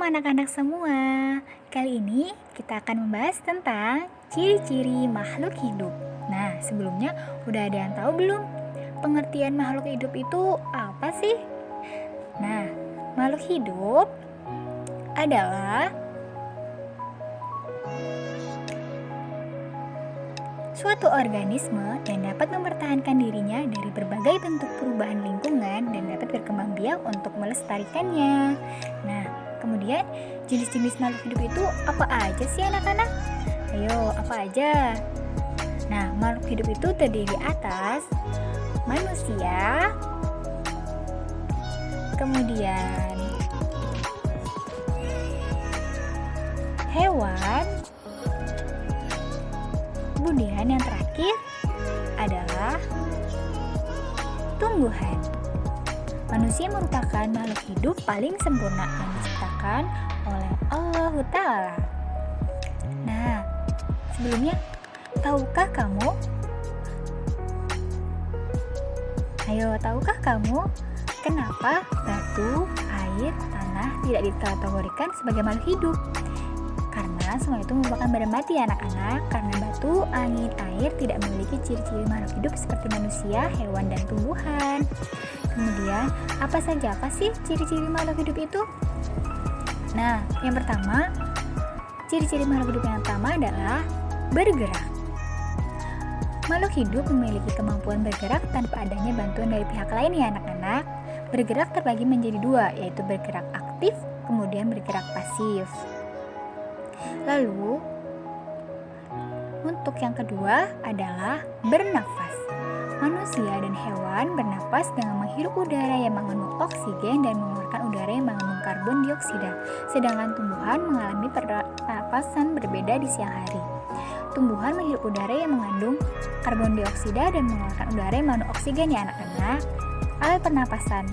anak-anak semua. Kali ini kita akan membahas tentang ciri-ciri makhluk hidup. Nah, sebelumnya udah ada yang tahu belum? Pengertian makhluk hidup itu apa sih? Nah, makhluk hidup adalah suatu organisme yang dapat mempertahankan dirinya dari berbagai bentuk perubahan lingkungan dan dapat berkembang biak untuk melestarikannya. Nah, kemudian jenis-jenis makhluk hidup itu apa aja sih anak-anak? Ayo, apa aja? Nah, makhluk hidup itu terdiri atas manusia, kemudian hewan, kemudian yang terakhir adalah tumbuhan. Manusia merupakan makhluk hidup paling sempurna yang diciptakan oleh Allah Ta'ala. Nah, sebelumnya, tahukah kamu? Tahukah kamu kenapa batu, air, tanah tidak dikategorikan sebagai makhluk hidup? Karena semua itu merupakan benda mati anak-anak. Karena batu, angin, air tidak memiliki ciri-ciri makhluk hidup seperti manusia, hewan, dan tumbuhan. Kemudian, apa sih ciri-ciri makhluk hidup itu? Nah, yang pertama, ciri-ciri makhluk hidup yang pertama adalah bergerak. Makhluk hidup memiliki kemampuan bergerak tanpa adanya bantuan dari pihak lain ya anak-anak. Bergerak terbagi menjadi dua, yaitu bergerak aktif, kemudian bergerak pasif. Lalu, untuk yang kedua adalah bernafas. Manusia dan hewan bernafas dengan menghirup udara yang mengandung oksigen dan mengeluarkan udara yang mengandung karbon dioksida. Sedangkan tumbuhan mengalami pernapasan berbeda di siang hari. Tumbuhan menghirup udara yang mengandung karbon dioksida dan mengeluarkan udara yang mengandung oksigen ya anak-anak. Alat pernapasan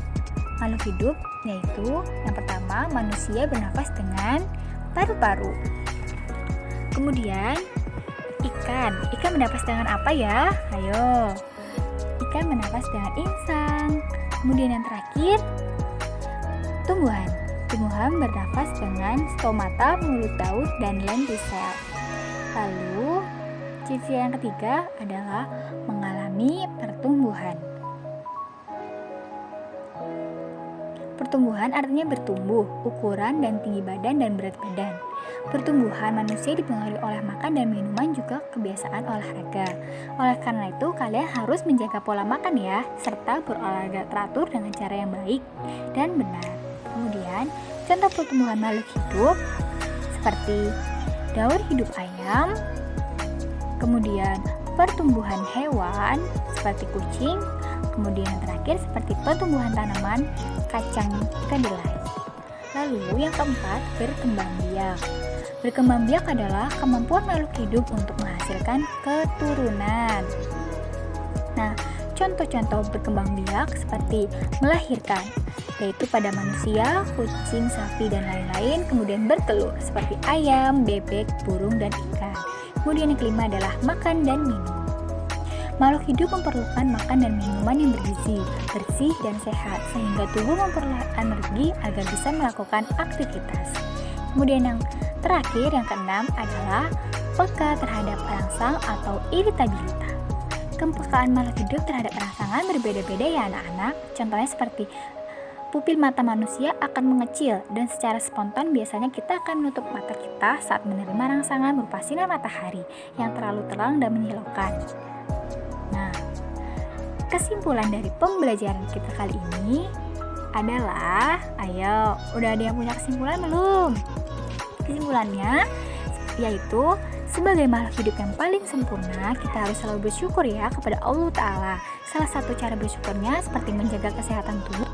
makhluk hidup yaitu yang pertama, manusia bernafas dengan paru-paru. Kemudian ikan bernafas dengan apa ya? Ayo. Ikan bernafas dengan insang. Kemudian yang terakhir, tumbuhan bernafas dengan stomata, mulut laut, dan lentisel. Lalu, ciri yang ketiga adalah mengalami pertumbuhan. Pertumbuhan artinya bertumbuh, ukuran dan tinggi badan dan berat badan. Pertumbuhan manusia dipengaruhi oleh makan dan minuman juga kebiasaan olahraga. Oleh karena itu, kalian harus menjaga pola makan ya, serta berolahraga teratur dengan cara yang baik dan benar. Kemudian, contoh pertumbuhan makhluk hidup seperti daur hidup ayam, kemudian pertumbuhan hewan seperti kucing, kemudian yang terakhir seperti pertumbuhan tanaman kacang kedelai. Lalu yang keempat, berkembang biak. Berkembang biak adalah kemampuan makhluk hidup untuk menghasilkan keturunan. Nah, contoh-contoh berkembang biak seperti melahirkan, yaitu pada manusia, kucing, sapi, dan lain-lain, kemudian bertelur seperti ayam, bebek, burung, dan ikan. Kemudian yang kelima adalah makan dan minum. Makhluk hidup memerlukan makan dan minuman yang bergizi, bersih, dan sehat, sehingga tubuh memperoleh energi agar bisa melakukan aktivitas. Kemudian yang terakhir, yang keenam adalah peka terhadap rangsang atau iritabilitas. Kepekaan makhluk hidup terhadap rangsangan berbeda-beda ya anak-anak. Contohnya seperti pupil mata manusia akan mengecil dan secara spontan biasanya kita akan menutup mata kita saat menerima rangsangan berupa sinar matahari yang terlalu terang dan menyilaukan. Nah, kesimpulan dari pembelajaran kita kali ini adalah, ayo, udah ada yang punya kesimpulan belum? Kesimpulannya yaitu sebagai makhluk hidup yang paling sempurna, kita harus selalu bersyukur ya kepada Allah Ta'ala. Salah satu cara bersyukurnya seperti menjaga kesehatan tubuh